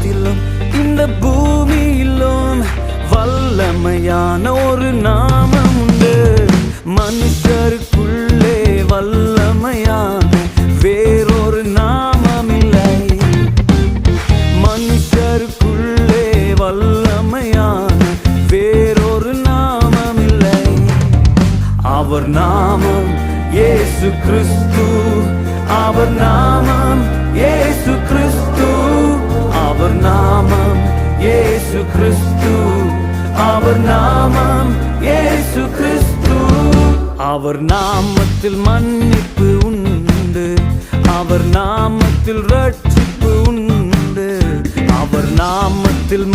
வானத்திலும் இந்த பூமியிலும் வல்லமையான ஒரு நாமம் உண்டு. மனுஷருக்குள்ளே வல்லமையான வேறொரு நாமம் இல்லை. மனுஷருக்குள்ளே வல்லமையான வேறொரு நாமம் இல்லை. அவர் நாமம் இயேசு கிறிஸ்து. அவர் நாமம் இயேசு கிறிஸ்து. அவர் நாமம் இயேசு கிறிஸ்து. அவர் நாமம் இயேசு கிறிஸ்து. அவர் நாமத்தில் மன்னிப்பு உண்டு. அவர் நாமத்தில் ரட்சிப்பு உண்டு. அவர் நாமத்தில்